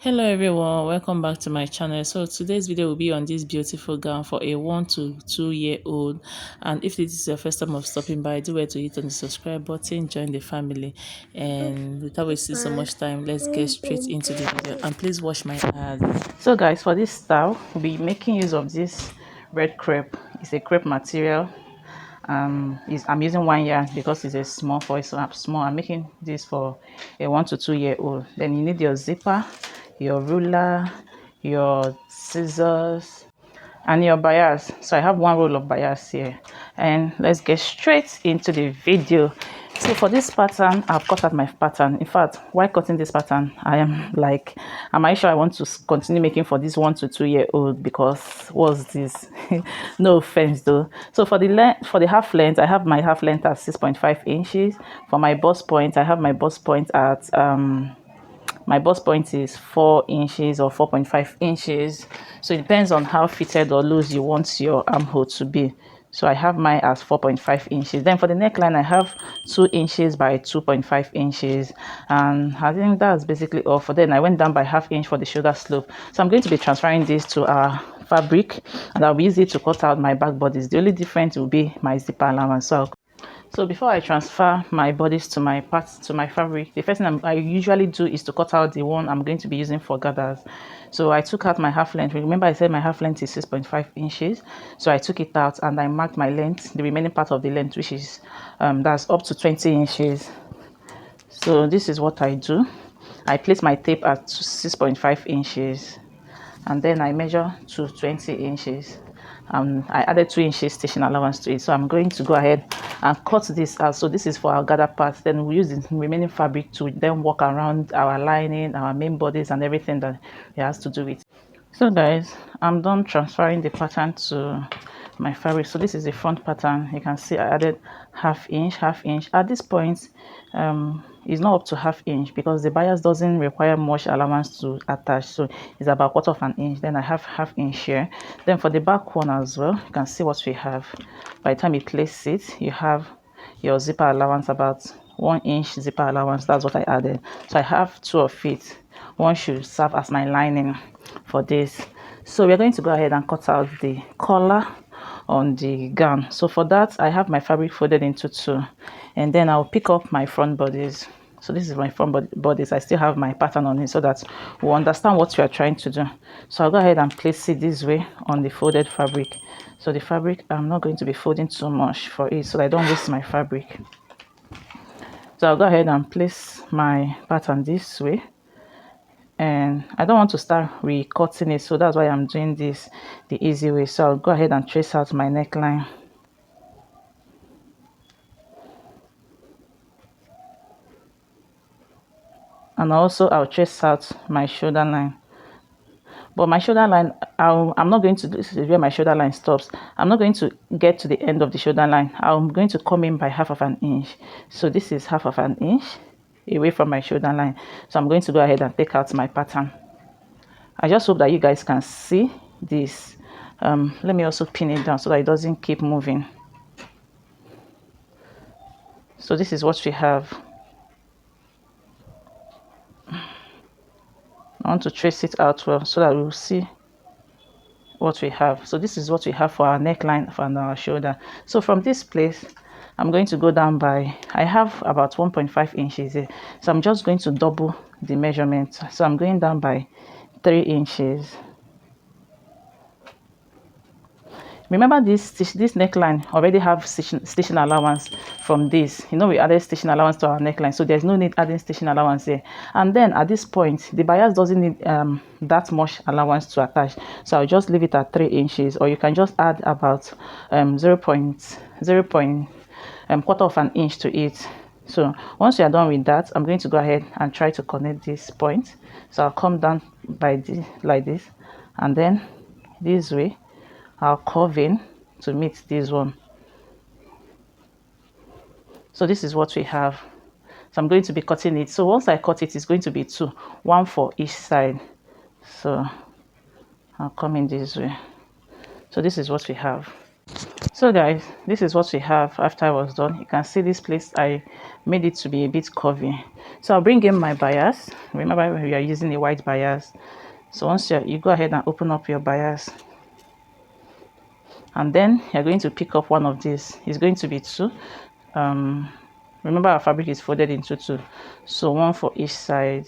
Hello everyone, welcome back to my channel. So today's video will be on this beautiful gown for a 1 to 2 year old, and if this is your first time of stopping by, do well to hit on the subscribe button, join the family, and without wasting so much time, let's get straight into the video. And please watch my ads. So guys, for this style we'll be making use of this red crepe. It's a crepe material. I'm using 1 yard because it's a small for so I'm small. I'm making this for a 1 to 2 year old. Then you need your zipper, your ruler, your scissors, and your bias. So I have one roll of bias here, and let's get straight into the video. So for this pattern, I've cut out my pattern. In fact, while cutting this pattern, am I sure I want to continue making for this 1 to 2 year old? Because what's this? No offense though. So for the length, for the half length, I have my half length at 6.5 inches. For my bust point, I have my bust point at my bust point is 4 inches or 4.5 inches. So it depends on how fitted or loose you want your armhole to be. So I have mine as 4.5 inches. Then for the neckline, I have 2 inches by 2.5 inches. And I think that's basically all. For then I went down by ½ inch for the shoulder slope. So I'm going to be transferring this to our fabric, and I'll be easy to cut out my back bodice. The only difference will be my zipper allowance. So before I transfer my bodice to my parts to my fabric, the first thing I usually do is to cut out the one I'm going to be using for gathers. So I took out my half length. Remember I said my half length is 6.5 inches. So I took it out and I marked my length, the remaining part of the length, which is that's up to 20 inches. So this is what I do. I place my tape at 6.5 inches, and then I measure to 20 inches. I added 2 inches stitching allowance to it. So I'm going to go ahead and cut this out. So this is for our gather part. Then we'll use the remaining fabric to then work around our lining, our main bodies, and everything that it has to do with. So guys, I'm done transferring the pattern to my fabric. So this is the front pattern. You can see I added ½ inch, ½ inch. At this point, it's not up to ½ inch because the bias doesn't require much allowance to attach, so it's about ¼ inch. Then I have ½ inch here. Then for the back one as well, you can see what we have. By the time you place it, you have your zipper allowance, about 1 inch zipper allowance. That's what I added. So I have 2 of it. One should serve as my lining for this. So we're going to go ahead and cut out the collar on the gown. So for that, I have my fabric folded into 2, and then I'll pick up my front bodies. So this is my front bodies. I still have my pattern on it so that we'll understand what we are trying to do. So I'll go ahead and place it this way on the folded fabric. So the fabric, I'm not going to be folding too much for it so that I don't waste my fabric. So I'll go ahead and place my pattern this way, and I don't want to start recutting it, so that's why I'm doing this the easy way. So I'll go ahead and trace out my neckline, and also I'll trace out my shoulder line. But my shoulder line, I'm not going to, this is where my shoulder line stops. I'm not going to get to the end of the shoulder line. I'm going to come in by ½ inch. So this is ½ inch away from my shoulder line. So I'm going to go ahead and take out my pattern. I just hope that you guys can see this. Let me also pin it down so that it doesn't keep moving. So this is what we have. I want to trace it out well so that we'll see what we have. So this is what we have for our neckline and our shoulder. So from this place, I'm going to go down by, I have about 1.5 inches here. So I'm just going to double the measurement. So I'm going down by 3 inches. Remember this neckline already have stitching allowance from this. You know, we added stitching allowance to our neckline, so there's no need adding stitching allowance here. And then at this point, the bias doesn't need that much allowance to attach. So I'll just leave it at 3 inches, or you can just add about 0.25 inch to it. So once you are done with that, I'm going to go ahead and try to connect this point. So I'll come down by this like this, and then this way I'll curve in to meet this one. So this is what we have. So I'm going to be cutting it. So once I cut it, it's going to be 2, 1 for each side. So I'll come in this way. So this is what we have. So guys, this is what we have after I was done. You can see this place, I made it to be a bit curvy. So I'll bring in my bias. Remember, we are using a white bias. So once you go ahead and open up your bias, and then you're going to pick up one of these. It's going to be two. Remember, our fabric is folded into two, so one for each side.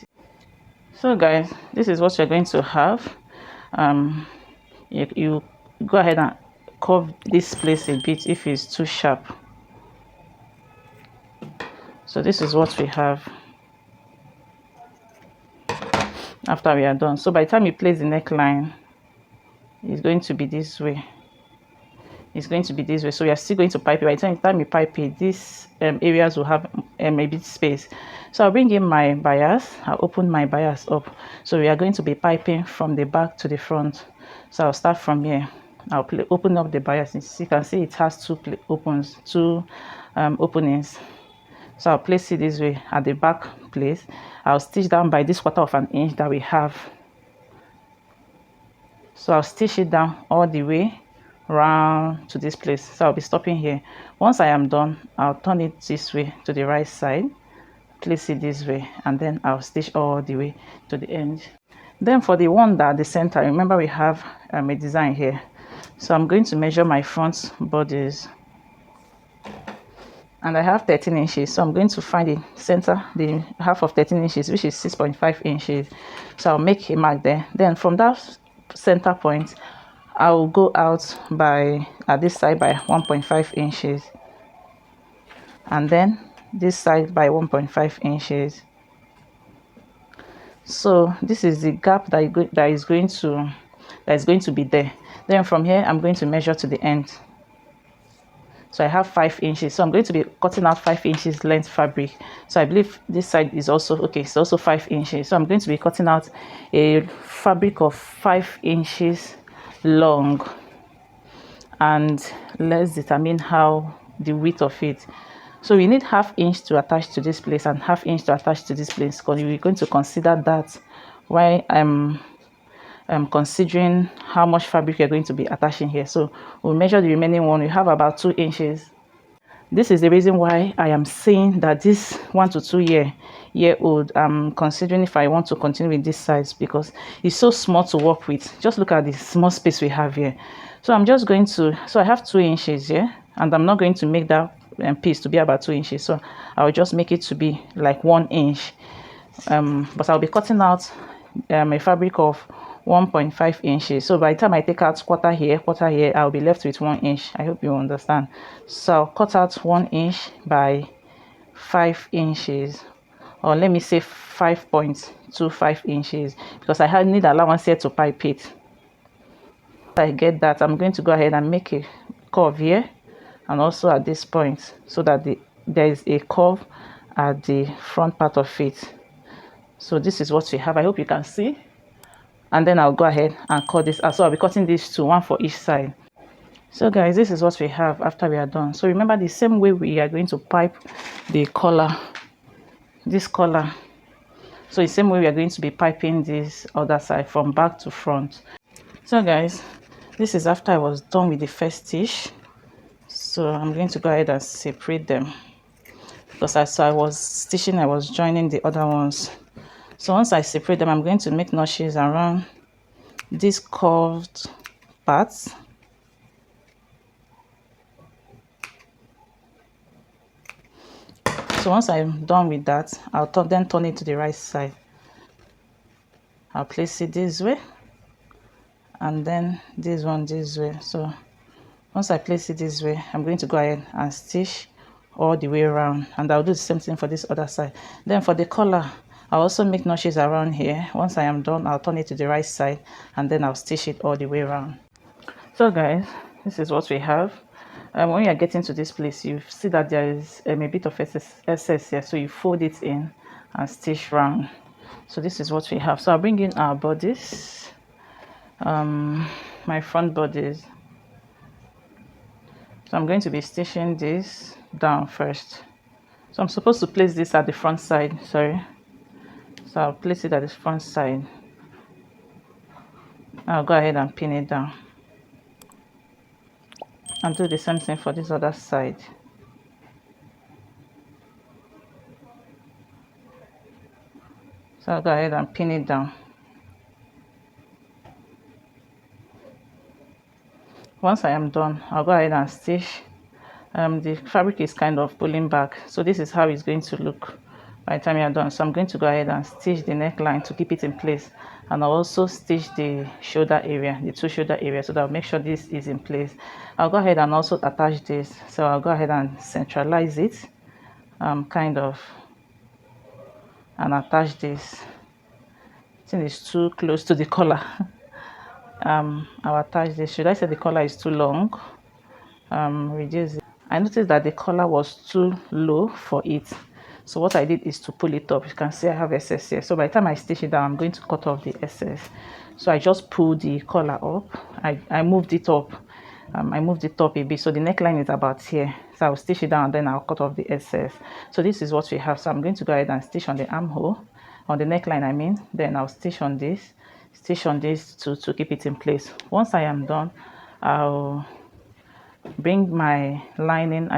So guys, this is what you're going to have. You go ahead and curve this place a bit if it's too sharp. So this is what we have after we are done. So by the time you place the neckline, it's going to be this way. It's going to be this way. So we are still going to pipe it. By the time you pipe it, these areas will have a bit space. So I'll bring in my bias. I'll open my bias up. So we are going to be piping from the back to the front. So I'll start from here. I'll open up the bias. As you can see, it has two openings. So I'll place it this way at the back place. I'll stitch down by this 1/4 of an inch that we have. So I'll stitch it down all the way round to this place. So I'll be stopping here. Once I am done, I'll turn it this way to the right side, place it this way, and then I'll stitch all the way to the end. Then for the one that at the center, remember we have a design here. So I'm going to measure my front bodice, and I have 13 inches. So I'm going to find the center, the half of 13 inches, which is 6.5 inches. So I'll make a mark there. Then from that center point, I'll go out by at this side by 1.5 inches, and then this side by 1.5 inches. So this is the gap that is going to be there. Then from here, I'm going to measure to the end. So I have 5 inches. So I'm going to be cutting out 5 inches length fabric. So I believe this side is also okay. It's also 5 inches. So I'm going to be cutting out a fabric of 5 inches long, and let's determine how the width of it. So we need 1/2 inch to attach to this place and 1/2 inch to attach to this place, because we're going to consider that while I'm considering how much fabric you're going to be attaching here. So we'll measure the remaining one. We have about 2 inches. This is the reason why I am saying that this 1 to 2 year old, I'm considering if I want to continue with this size, because it's so small to work with. Just look at the small space we have here. So I'm just going to, so I have 2 inches here, and I'm not going to make that piece to be about 2 inches. So I'll just make it to be like 1 inch. But I'll be cutting out a fabric of 1.5 inches. So by the time I take out quarter here, I'll be left with 1 inch. I hope you understand. So I'll cut out 1 inch by 5 inches, or let me say 5.25 inches, because I need allowance here to pipe it. I get that, I'm going to go ahead and make a curve here and also at this point, so that there is a curve at the front part of it. So this is what we have. I hope you can see. And then I'll go ahead and cut this out. So I'll be cutting these two, one for each side. So guys, this is what we have after we are done. So remember, the same way we are going to pipe the collar, this collar. So the same way we are going to be piping this other side from back to front. So guys, this is after I was done with the first stitch. So I'm going to go ahead and separate them, because as I was stitching, I was joining the other ones. So once I separate them, I'm going to make notches around these curved parts. So once I'm done with that, I'll then turn it to the right side. I'll place it this way, and then this one this way. So once I place it this way, I'm going to go ahead and stitch all the way around, and I'll do the same thing for this other side. Then for the collar, I'll also make notches around here. Once I am done, I'll turn it to the right side, and then I'll stitch it all the way around. So guys, this is what we have. When you're getting to this place, you see that there is a bit of excess here, so you fold it in and stitch round. So this is what we have. So I'll bring in our bodice, my front bodice. So I'm going to be stitching this down first. So I'm supposed to place this at the front side, sorry. So I'll place it at the front side. I'll go ahead and pin it down. and do the same thing for this other side. So I'll go ahead and pin it down. Once I am done, I'll go ahead and stitch. The fabric is kind of pulling back, so this is how it's going to look by the time you're done. So I'm going to go ahead and stitch the neckline to keep it in place, and I'll also stitch the shoulder area, the two shoulder areas, so that I'll make sure this is in place. I'll go ahead and also attach this, so I'll go ahead and centralize it, kind of, and attach this. I think it's too close to the collar. I'll attach this. Should I say the collar is too long? Reduce it. I noticed that the collar was too low for it, so what I did is to pull it up. You can see I have excess here, so by the time I stitch it down, I'm going to cut off the excess. So I just pulled the collar up. I moved it up. I moved it up a bit, so the neckline is about here. So I'll stitch it down and then I'll cut off the excess. So this is what we have. So I'm going to go ahead and stitch on the armhole, on the neckline I mean, then I'll stitch on this to keep it in place. Once I am done, I'll bring my lining.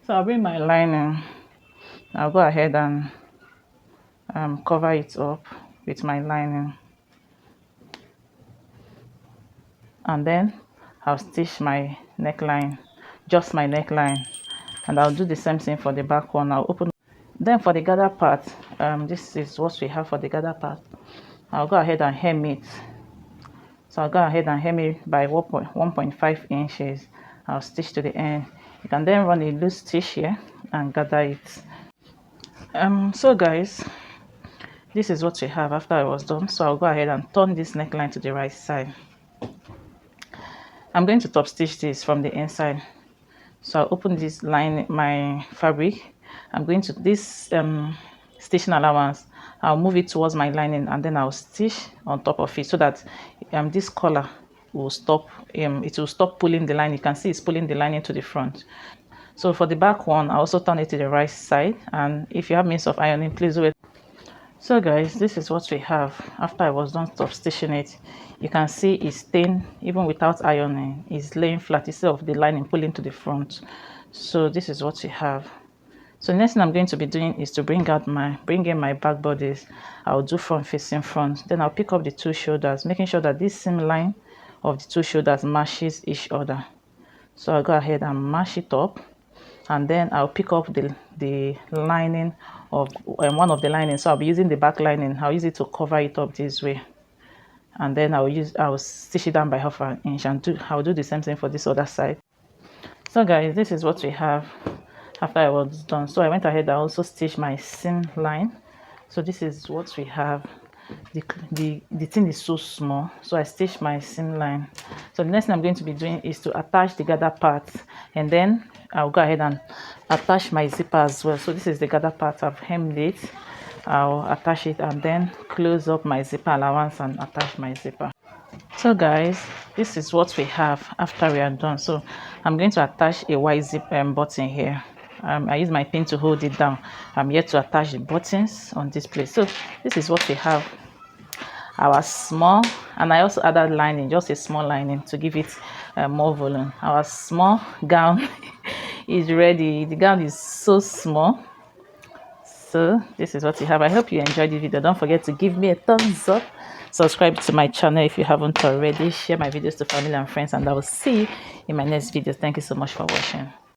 I'll bring my lining. I'll go ahead and cover it up with my lining, and then I'll stitch my neckline, just my neckline, and I'll do the same thing for the back one. I'll open. Then for the gather part, this is what we have for the gather part. I'll go ahead and hem it. So I'll go ahead and hem it by 1.5 inches. I'll stitch to the end. You can then run a loose stitch here and gather it. So guys, this is what we have after I was done. So I'll go ahead and turn this neckline to the right side. I'm going to top stitch this from the inside. So I'll open this line, my fabric. I'm going to this stitching allowance, I'll move it towards my lining, and then I'll stitch on top of it, so that this collar will stop, it will stop pulling the line. You can see it's pulling the lining to the front. So for the back one, I also turn it to the right side, and if you have means of ironing, please do it. So guys, this is what we have after I was done top stitching it. You can see it's staying, even without ironing, it's laying flat instead of the lining pulling to the front. So this is what we have. So the next thing I'm going to be doing is to bring in my back bodice. I'll do front facing front. Then I'll pick up the two shoulders, making sure that this seam line of the two shoulders matches each other. So I'll go ahead and mash it up, and then I'll pick up the lining of one of the linings. So I'll be using the back lining. I'll use it to cover it up this way, and then I'll stitch it down by 1/2 inch, and I'll do the same thing for this other side. So guys, this is what we have after I was done. So I went ahead and also stitched my seam line. So this is what we have. The thing is so small, so I stitched my seam line. So the next thing I'm going to be doing is to attach the gather part, and then I'll go ahead and attach my zipper as well. So this is the gather part. I've hemmed it. I'll attach it and then close up my zipper allowance and attach my zipper. So guys, this is what we have after we are done. So I'm going to attach a white zip button here. I use my pin to hold it down. I'm here to attach the buttons on this place. So this is what we have, our small, and I also added lining, just a small lining to give it more volume. Our small gown is ready. The gown is so small. So this is what we have. I hope you enjoyed the video. Don't forget to give me a thumbs up, subscribe to my channel if you haven't already, share my videos to family and friends, and I will see you in my next video. Thank you so much for watching.